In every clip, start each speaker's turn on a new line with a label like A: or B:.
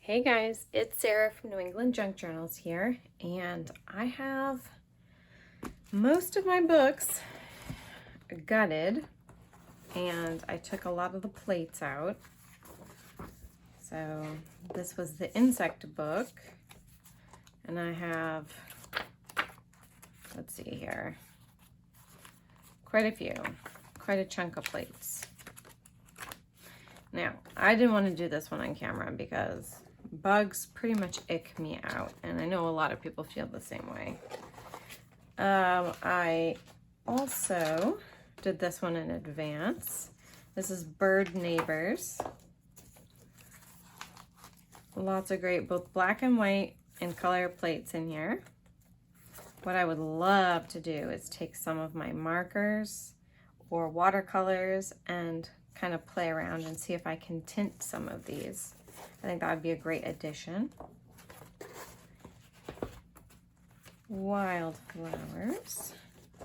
A: Hey guys, it's Sarah from New England Junk Journals here, and I have most of my books gutted, and I took a lot of the plates out. So this was the insect book, and I have, let's see here, quite a chunk of plates. Now, I didn't want to do this one on camera because bugs pretty much ick me out, and I know a lot of people feel the same way. I also did this one in advance. This is Bird Neighbors. Lots of great both black and white and color plates in here. What I would love to do is take some of my markers or watercolors and kind of play around and see if I can tint some of these. I think that would be a great addition. Wildflowers.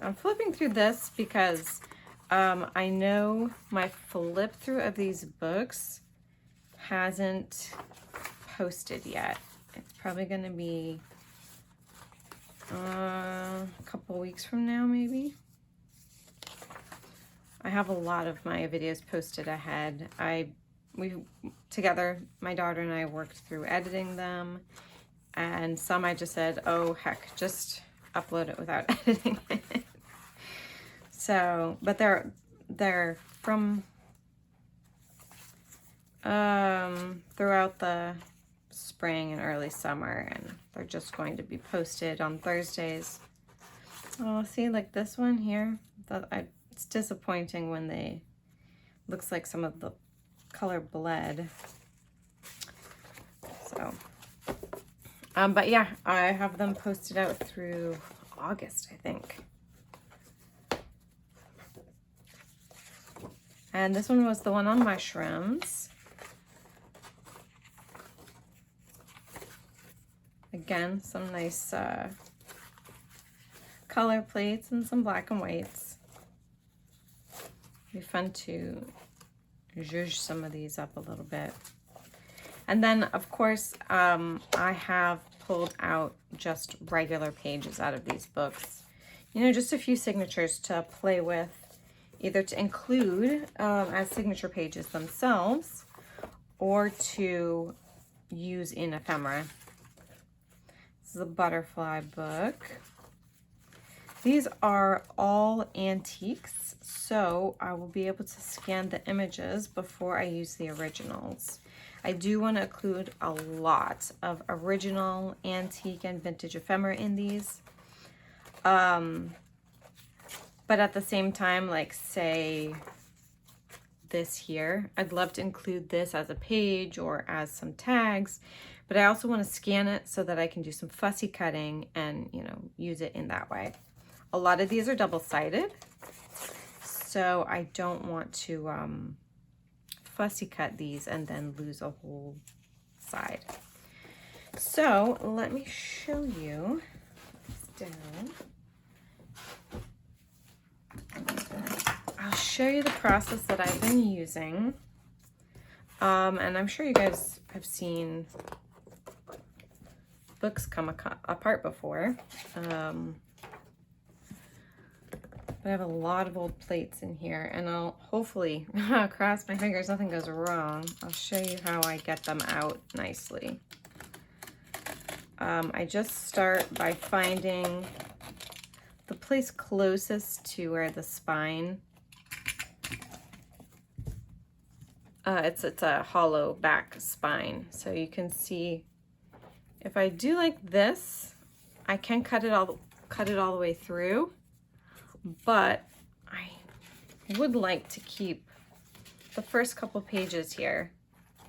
A: I'm flipping through this because I know my flip through of these books hasn't posted yet. It's probably going to be a couple weeks from now, maybe. I have a lot of my videos posted ahead. We together, my daughter and I worked through editing them, and some I just said, oh heck, just upload it without editing it. So, but they're from throughout the spring and early summer, and they're just going to be posted on Thursdays. Oh, see, like this one here, it's disappointing when they looks like some of the color bled. So, but yeah, I have them posted out through August, I think. And this one was the one on mushrooms. Again, some nice color plates and some black and whites. Be fun to zhuzh some of these up a little bit. And then, of course, I have pulled out just regular pages out of these books. You know, just a few signatures to play with, either to include as signature pages themselves or to use in ephemera. This is a butterfly book. These are all antiques, so I will be able to scan the images before I use the originals. I do want to include a lot of original, antique, and vintage ephemera in these. But at the same time, like say this here, I'd love to include this as a page or as some tags, but I also want to scan it so that I can do some fussy cutting and, you know, use it in that way. A lot of these are double-sided, so I don't want to fussy cut these and then lose a whole side. So let me show you this down. I'll show you the process that I've been using. And I'm sure you guys have seen books come apart before. But I have a lot of old plates in here, and I'll hopefully, cross my fingers, nothing goes wrong. I'll show you how I get them out nicely. I just start by finding the place closest to where the spine, it's a hollow back spine. So you can see, if I do like this, I can cut it all the way through. But I would like to keep the first couple pages here.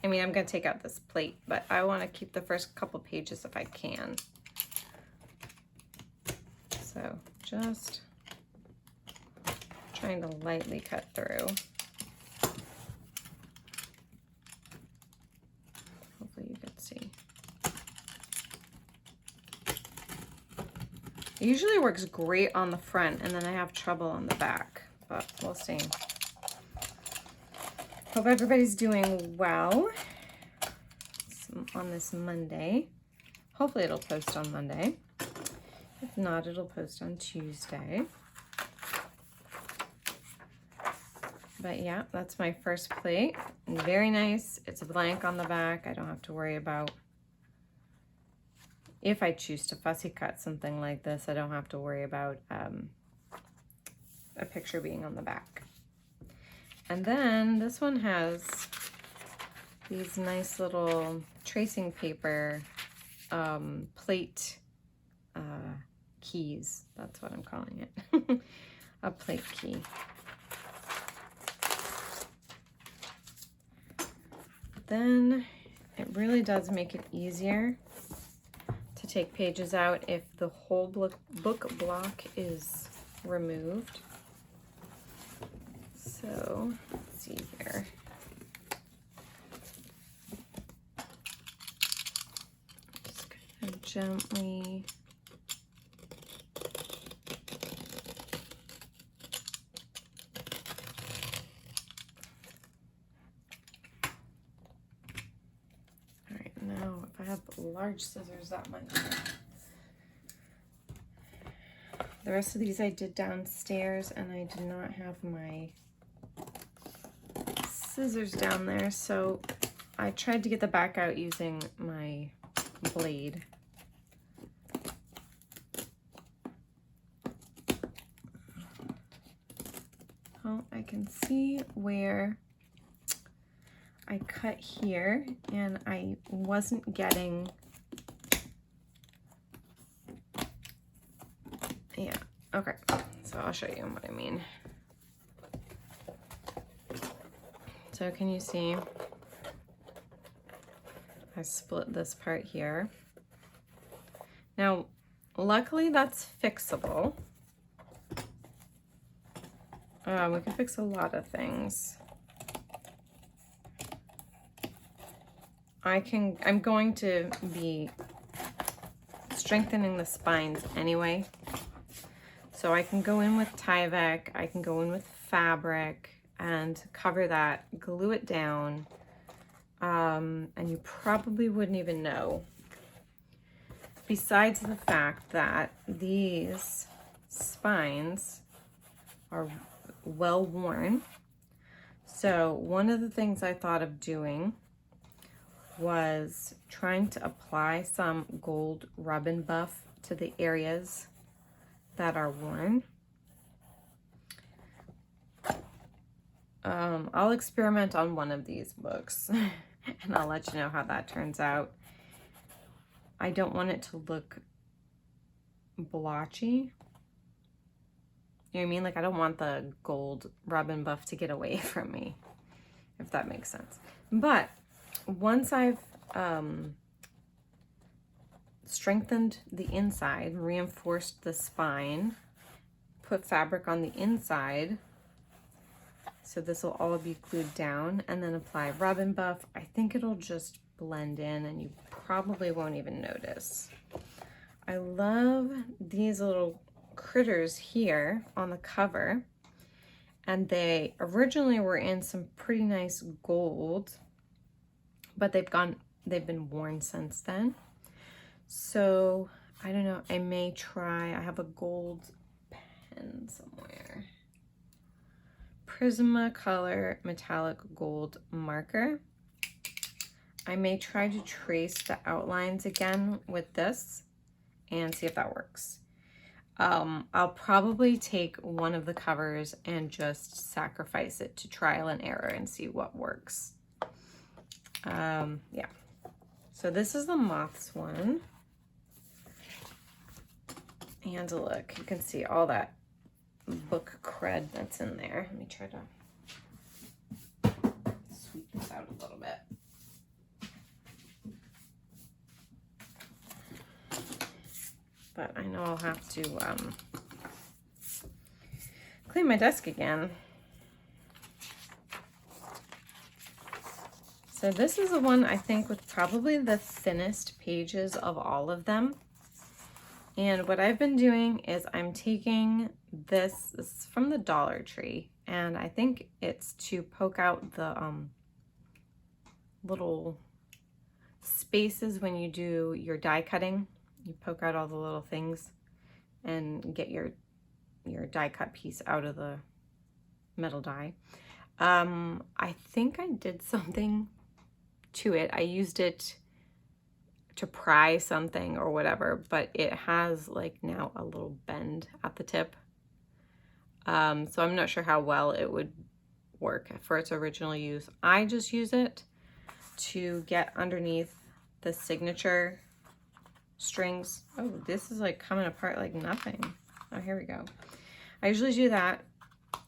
A: I mean, I'm going to take out this plate, but I want to keep the first couple pages if I can. So just trying to lightly cut through. Hopefully you can see. It usually works great on the front, and then I have trouble on the back, but we'll see. Hope everybody's doing well. Some on this Monday. Hopefully it'll post on Monday. If not, it'll post on Tuesday. But yeah, that's my first plate. Very nice. It's a blank on the back. I don't have to worry about, if I choose to fussy cut something like this, I don't have to worry about a picture being on the back. And then this one has these nice little tracing paper plate keys. That's what I'm calling it. A plate key. Then it really does make it easier to take pages out if the whole book block is removed. So let's see here. Just kind of gently large scissors, that might work. The rest of these I did downstairs, and I did not have my scissors down there, so I tried to get the back out using my blade. Oh, I can see where I cut here, and I wasn't getting, yeah, okay, so I'll show you what I mean. So can you see, I split this part here. Now, luckily that's fixable. We can fix a lot of things. I'm going to be strengthening the spines anyway. So I can go in with Tyvek, I can go in with fabric and cover that, glue it down, and you probably wouldn't even know. Besides the fact that these spines are well worn. So one of the things I thought of doing was trying to apply some gold rub and buff to the areas that are worn. I'll experiment on one of these books and I'll let you know how that turns out. I don't want it to look blotchy. You know what I mean? Like, I don't want the gold rub and buff to get away from me, if that makes sense. But once I've strengthened the inside, reinforced the spine, put fabric on the inside, so this will all be glued down, and then apply rub and buff, I think it'll just blend in and you probably won't even notice. I love these little critters here on the cover, and they originally were in some pretty nice gold, but they've been worn since then. So I don't know, I may try, I have a gold pen somewhere, Prismacolor metallic gold marker. I may try to trace the outlines again with this and see if that works. I'll probably take one of the covers and just sacrifice it to trial and error and see what works. Yeah. So this is the Moths one. And look, you can see all that book cred that's in there. Let me try to sweep this out a little bit. But I know I'll have to clean my desk again. So this is the one I think with probably the thinnest pages of all of them. And what I've been doing is I'm taking this is from the Dollar Tree, and I think it's to poke out the little spaces when you do your die cutting. You poke out all the little things and get your die cut piece out of the metal die. I think I did something to it. I used it to pry something or whatever, but it has like now a little bend at the tip. So I'm not sure how well it would work for its original use. I just use it to get underneath the signature strings. Oh, this is like coming apart like nothing. Oh, here we go. I usually do that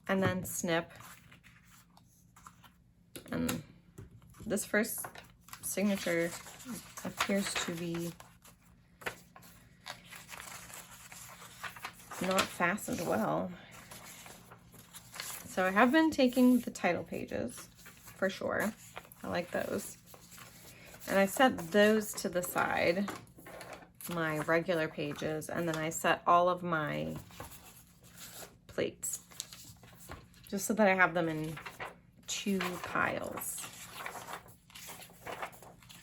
A: and then snip. And this first signature appears to be not fastened well. So I have been taking the title pages for sure. I like those. And I set those to the side, my regular pages, and then I set all of my plates just so that I have them in 2 piles.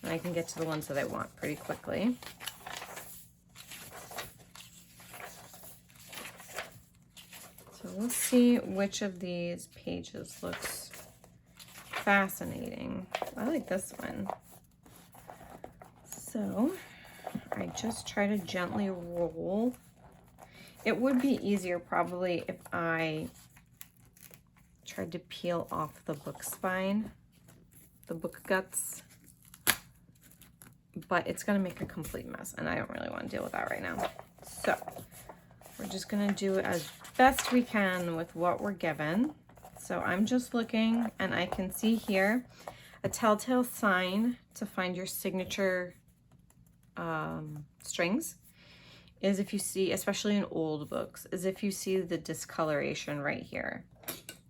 A: And I can get to the ones that I want pretty quickly. So we'll see which of these pages looks fascinating. I like this one. So I just try to gently roll. It would be easier probably if I tried to peel off the book spine, the book guts, but it's gonna make a complete mess and I don't really want to deal with that right now. So we're just gonna do as best we can with what we're given. So I'm just looking and I can see here a telltale sign to find your signature strings is if you see, especially in old books, is if you see the discoloration right here.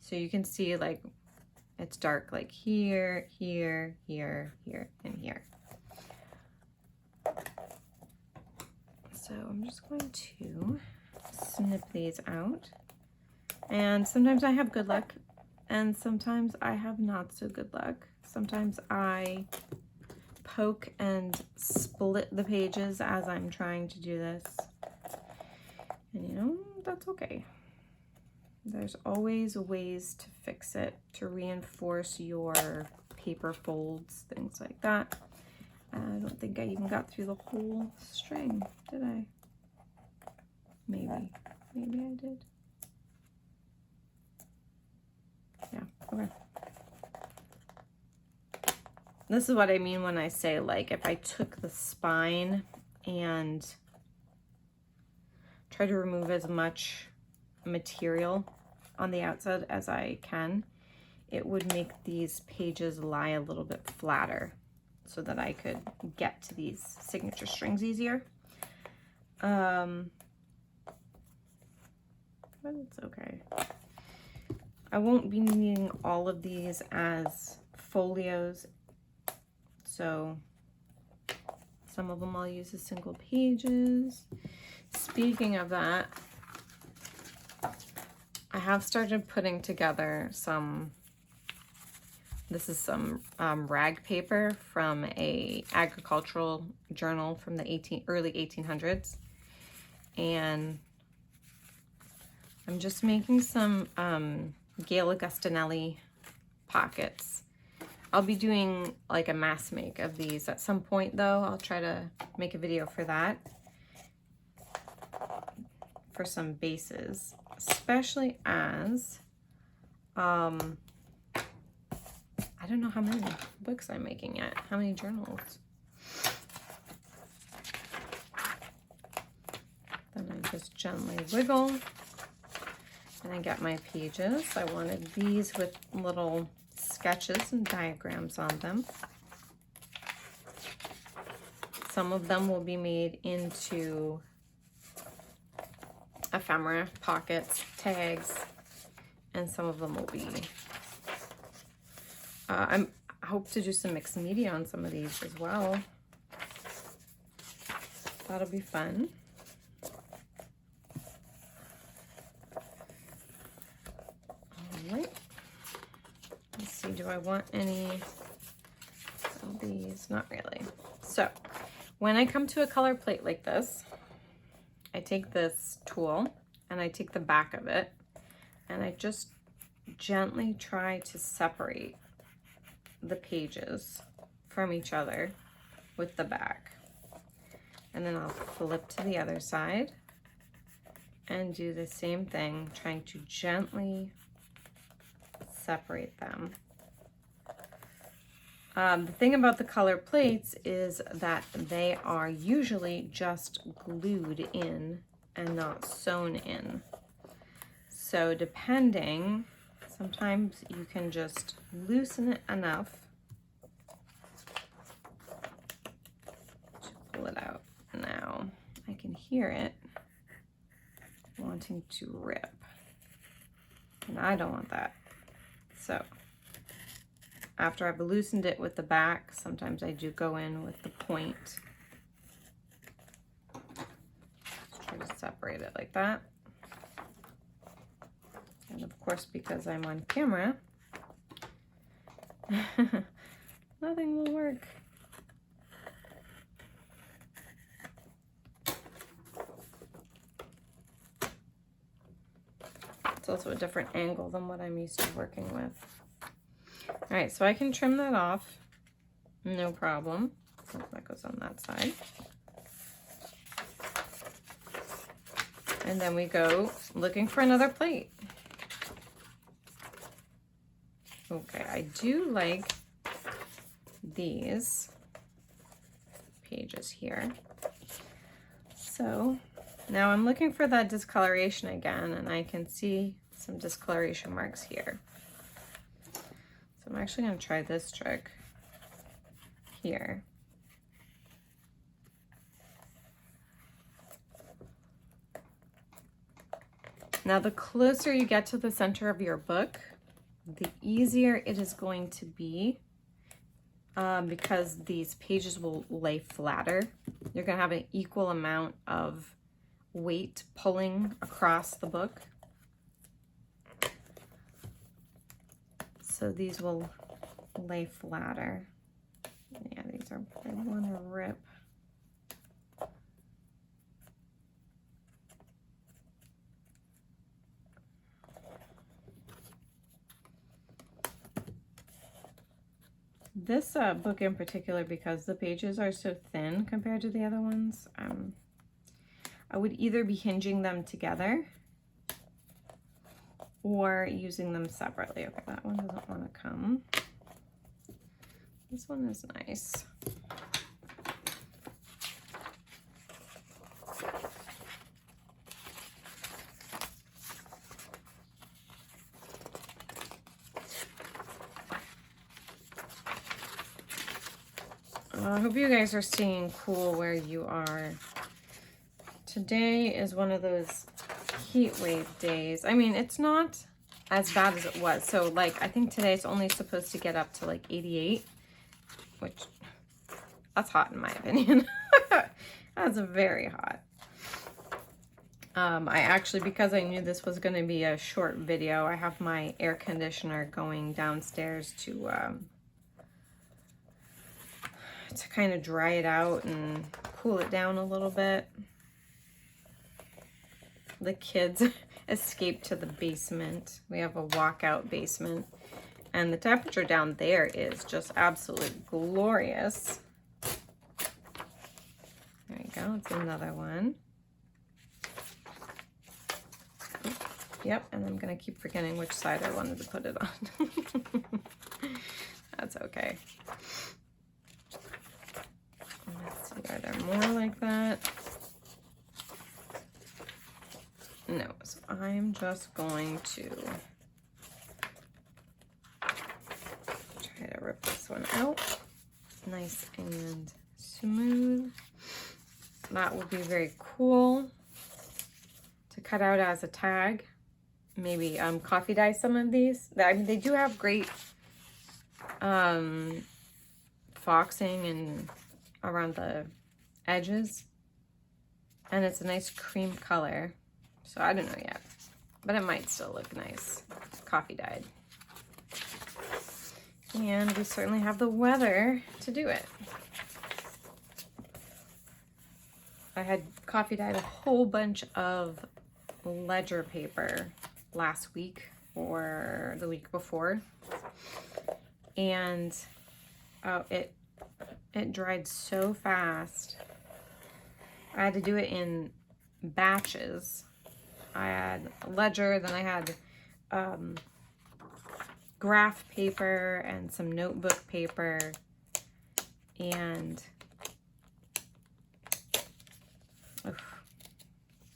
A: So you can see like it's dark like here, here, here, here, and here. So I'm just going to snip these out. And sometimes I have good luck and sometimes I have not so good luck. Sometimes I poke and split the pages as I'm trying to do this. And you know, that's okay. There's always ways to fix it, to reinforce your paper folds, things like that. I don't think I even got through the whole string, did I? Maybe I did. Yeah, okay. This is what I mean when I say, like, if I took the spine and try to remove as much material on the outside as I can, it would make these pages lie a little bit flatter so that I could get to these signature strings easier. But it's okay. I won't be needing all of these as folios, so some of them I'll use as single pages. Speaking of that, I have started putting together some, this is some rag paper from a agricultural journal from the early 1800s. And I'm just making some Gail Augustinelli pockets. I'll be doing like a mass make of these at some point though. I'll try to make a video for that, for some bases, especially as I don't know how many books I'm making yet, how many journals. Then I just gently wiggle and I get my pages. I wanted these with little sketches and diagrams on them. Some of them will be made into ephemera, pockets, tags, and some of them will be, I hope to do some mixed media on some of these as well. That'll be fun. All right. Let's see, do I want any, of these, not really. So when I come to a color plate like this, I take this tool and I take the back of it and I just gently try to separate the pages from each other with the back. And then I'll flip to the other side and do the same thing, trying to gently separate them. The thing about the color plates is that they are usually just glued in and not sewn in. So depending, sometimes you can just loosen it enough to pull it out. Now I can hear it wanting to rip, and I don't want that. So after I've loosened it with the back, sometimes I do go in with the point. Just try to separate it like that. And of course, because I'm on camera, nothing will work. It's also a different angle than what I'm used to working with. All right, so I can trim that off, no problem. Oh, that goes on that side. And then we go looking for another plate. Okay, I do like these pages here. So now I'm looking for that discoloration again, and I can see some discoloration marks here. So I'm actually going to try this trick here. Now, the closer you get to the center of your book, the easier it is going to be because these pages will lay flatter. You're going to have an equal amount of weight pulling across the book. So these will lay flatter. Yeah, these are, they want to rip. This book in particular, because the pages are so thin compared to the other ones, I would either be hinging them together or using them separately. Okay, that one doesn't want to come. This one is nice. I hope you guys are staying cool where you are. Today is one of those heat wave days. I mean, it's not as bad as it was. So like, I think today's only supposed to get up to like 88, which that's hot in my opinion. That's very hot. I actually, because I knew this was going to be a short video, I have my air conditioner going downstairs to kind of dry it out and cool it down a little bit. The kids escaped to the basement. We have a walkout basement, and the temperature down there is just absolutely glorious. There you go, it's another one. Yep, and I'm gonna keep forgetting which side I wanted to put it on. That's okay. Let's see, are there more like that? No, so I'm just going to try to rip this one out. Nice and smooth. That would be very cool to cut out as a tag. Maybe coffee dye some of these. I mean, they do have great foxing and around the edges, and it's a nice cream color. So I don't know yet, but it might still look nice, coffee dyed. And we certainly have the weather to do it. I had coffee dyed a whole bunch of ledger paper last week or the week before, and it dried so fast. I had to do it in batches. I had ledger, then I had graph paper and some notebook paper, and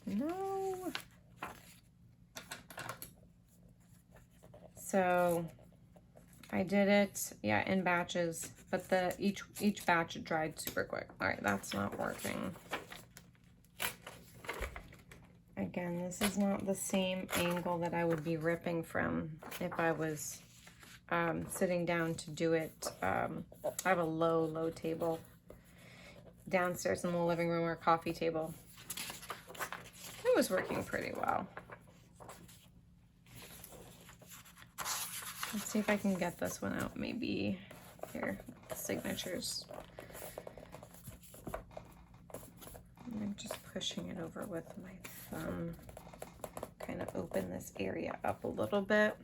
A: no. So I did it, yeah, in batches, but each batch dried super quick. All right, that's not working. Again, this is not the same angle that I would be ripping from if I was sitting down to do it. I have a low table downstairs in the living room, or coffee table. It was working pretty well. Let's see if I can get this one out, maybe here, signatures. I'm just pushing it over with my thumb, kind of open this area up a little bit.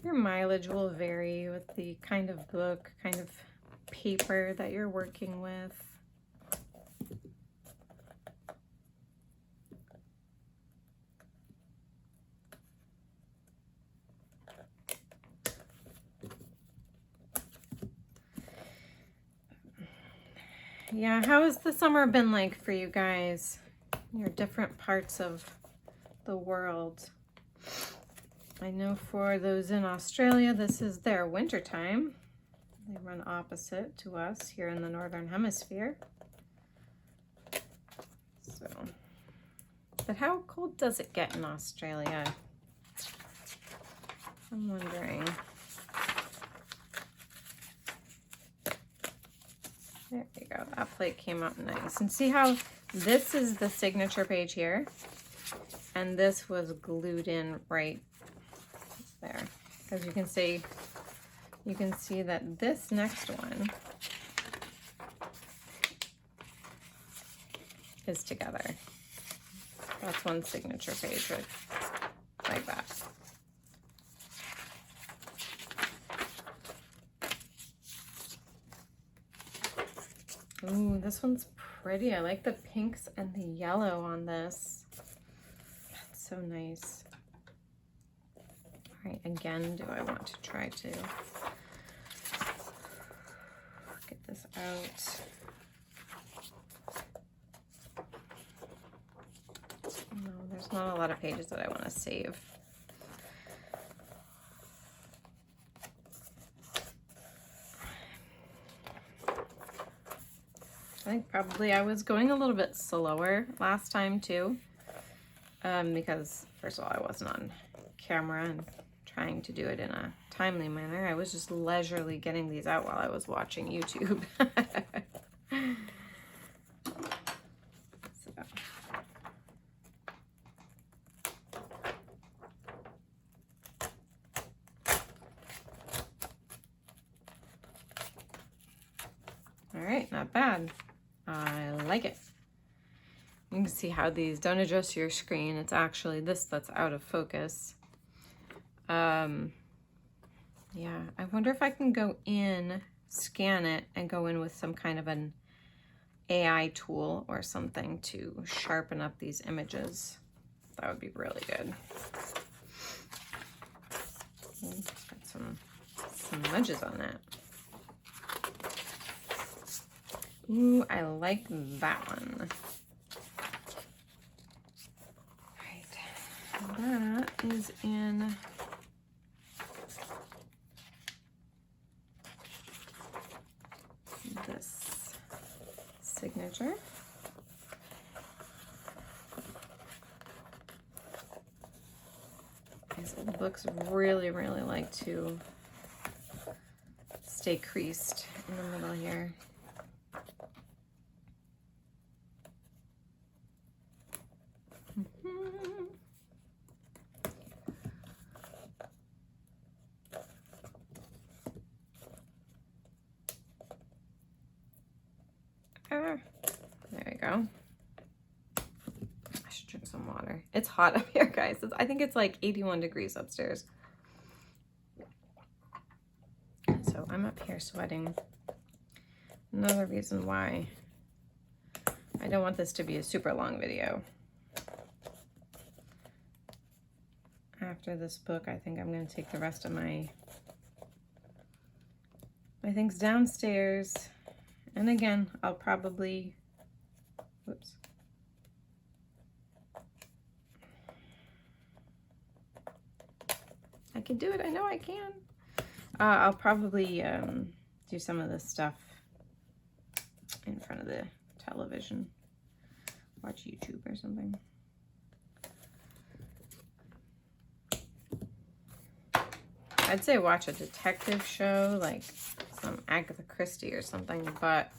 A: Your mileage will vary with the kind of book, kind of paper that you're working with. Yeah, how has the summer been like for you guys? Your different parts of the world. I know for those in Australia, this is their winter time. They run opposite to us here in the Northern Hemisphere. So, but how cold does it get in Australia? I'm wondering. There you go, that plate came out nice. And see how this is the signature page here, and this was glued in right there. As you can see that this next one is together. That's one signature page right like that. Ooh, this one's pretty. I like the pinks and the yellow on this. That's so nice. All right, again, do I want to try to get this out? No, there's not a lot of pages that I want to save. I think probably I was going a little bit slower last time too, because first of all, I wasn't on camera and trying to do it in a timely manner. I was just leisurely getting these out while I was watching YouTube. So. All right, not bad. I like it. You can see how these don't adjust your screen. It's actually this that's out of focus. Yeah, I wonder if I can go in, scan it, and go in with some kind of an AI tool or something to sharpen up these images. That would be really good. Got some edges on that. Ooh, I like that one. Right, that is in this signature. These books really like to stay creased in the middle here. go. I should drink some water. It's hot up here, guys. I think it's like 81 degrees upstairs. So I'm up here sweating. Another reason why I don't want this to be a super long video. After this book, I think I'm going to take the rest of my things downstairs. And again, I'll probably, whoops. I can do it. I know I can. I'll probably do some of this stuff in front of the television. Watch YouTube or something. I'd say watch a detective show, like some Agatha Christie or something, but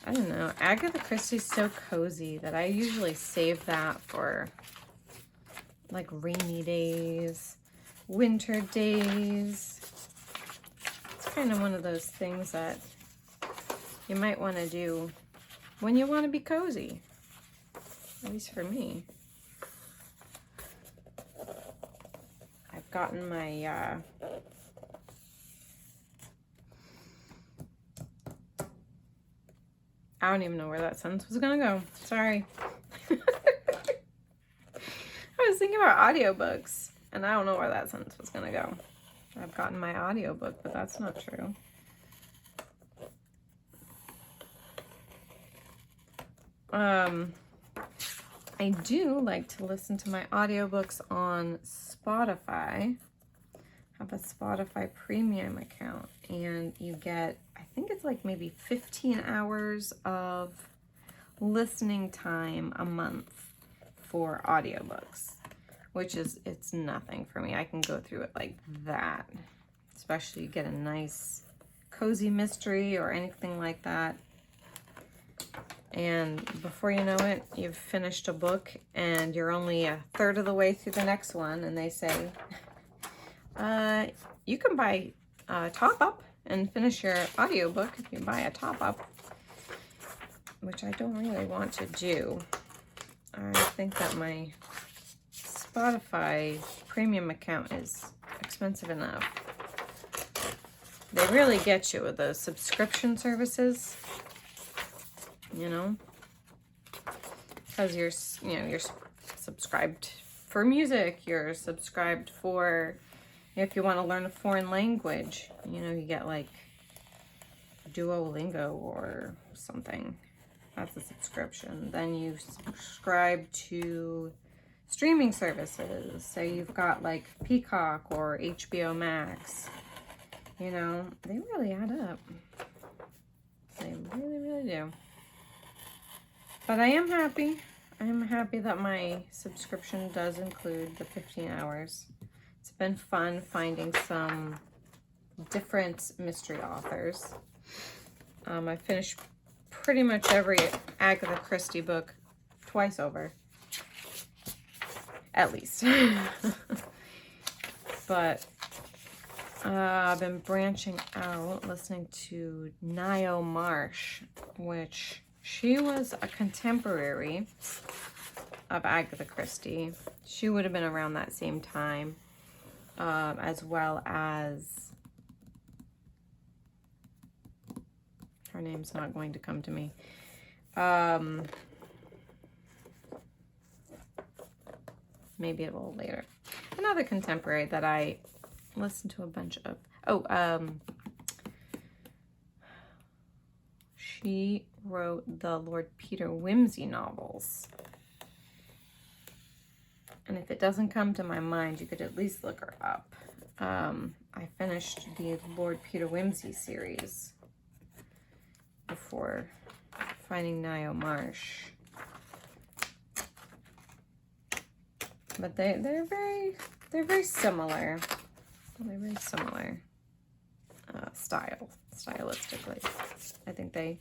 A: I don't know. Agatha Christie's so cozy that I usually save that for like rainy days, winter days. It's kind of one of those things that you might want to do when you want to be cozy, at least for me. I've gotten my I don't even know where that sentence was gonna go. Sorry. I was thinking about audiobooks, and I don't know where that sentence was gonna go. I've gotten my audiobook, but that's not true. I do like to listen to my audiobooks on Spotify. I have a Spotify premium account, and you get, I think it's like maybe 15 hours of listening time a month for audiobooks, which is, it's nothing for me. I can go through it like that, especially you get a nice cozy mystery or anything like that. And before you know it, you've finished a book and you're only a third of the way through the next one, and they say, you can buy a top-up and finish your audiobook if you buy a top-up, which I don't really want to do. I think that my Spotify premium account is expensive enough. They really get you with those subscription services, you know, because you're subscribed for music, you're subscribed for, if you want to learn a foreign language, you know, you get like Duolingo or something. That's a subscription. Then you subscribe to streaming services. Say you've got like Peacock or HBO Max. You know, they really add up. They really, really do. But I am happy. I'm happy that my subscription does include the 15 hours. It's been fun finding some different mystery authors. I finished pretty much every Agatha Christie book twice over. At least. But I've been branching out, listening to Ngaio Marsh, which she was a contemporary of Agatha Christie. She would have been around that same time, as well as, her name's not going to come to me. Maybe a little later. Another contemporary that I listened to a bunch of. She wrote the Lord Peter Wimsey novels. And if it doesn't come to my mind, you could at least look her up. I finished the Lord Peter Wimsey series before finding Ngaio Marsh. But they're very similar. They're very similar stylistically. I think they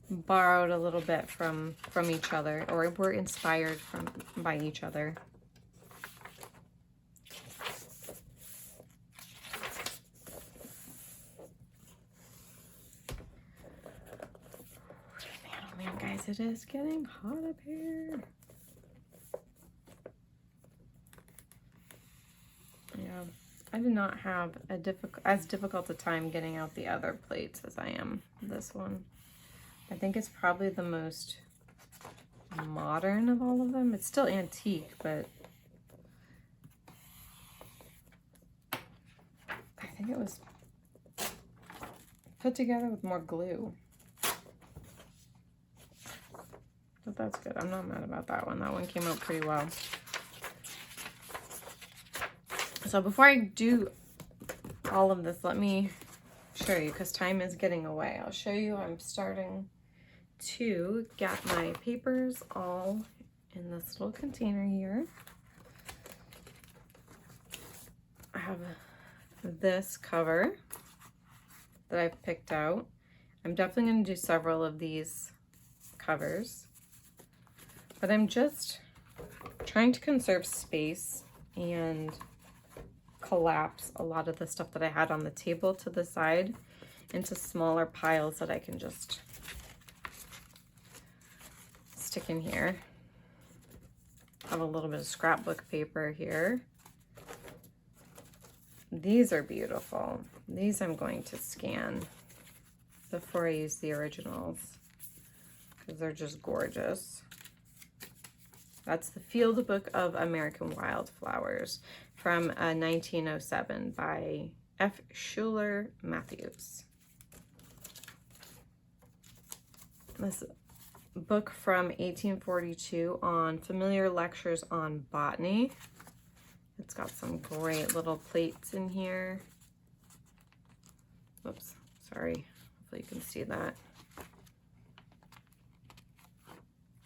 A: borrowed a little bit from each other, or were inspired by each other. guys, it is getting hot up here. Yeah, I did not have as difficult a time getting out the other plates as I am this one. I think it's probably the most modern of all of them. It's still antique, but I think it was put together with more glue. But that's good. I'm not mad about that one. That one came out pretty well. So before I do all of this, let me show you, because time is getting away. I'll show you. I'm starting to get my papers all in this little container here. I have this cover that I've picked out. I'm definitely going to do several of these covers, but I'm just trying to conserve space and collapse a lot of the stuff that I had on the table to the side into smaller piles that I can just stick in here. Have a little bit of scrapbook paper here. These are beautiful. These I'm going to scan before I use the originals because they're just gorgeous. That's the Field Book of American Wildflowers from 1907 by F. Schuler Matthews. This book from 1842 on familiar lectures on botany. It's got some great little plates in here. Whoops, sorry. Hopefully you can see that.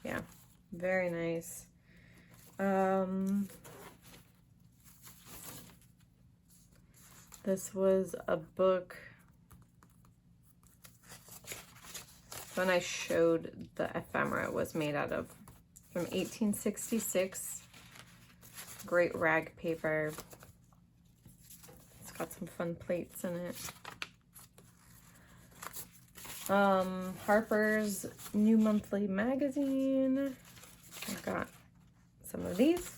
A: Yeah, very nice. This was a book when I showed the ephemera it was made out of, from 1866. Great rag paper. It's got some fun plates in it. Harper's New Monthly Magazine. I've got some of these.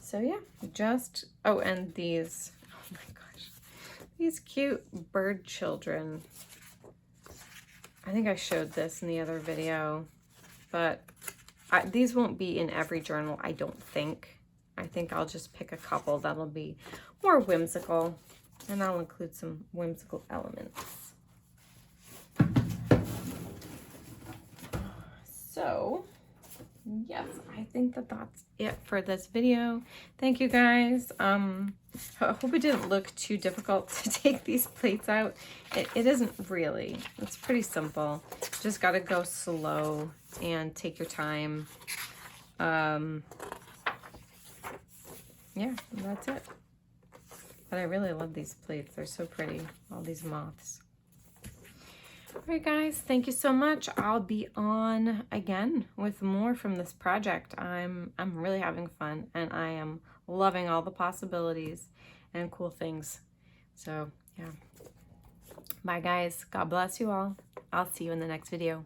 A: So yeah, just, oh, and these, oh my gosh, these cute bird children. I think I showed this in the other video, but these won't be in every journal, I don't think. I think I'll just pick a couple that'll be more whimsical, and I'll include some whimsical elements. So, yes, I think that that's it for this video. Thank you guys. I hope it didn't look too difficult to take these plates out. It isn't really. It's pretty simple. Just got to go slow and take your time. Yeah, that's it. But I really love these plates. They're so pretty. All these moths. All right, guys, thank you so much. I'll be on again with more from this project. I'm really having fun, and I am loving all the possibilities and cool things. So, yeah. Bye, guys. God bless you all. I'll see you in the next video.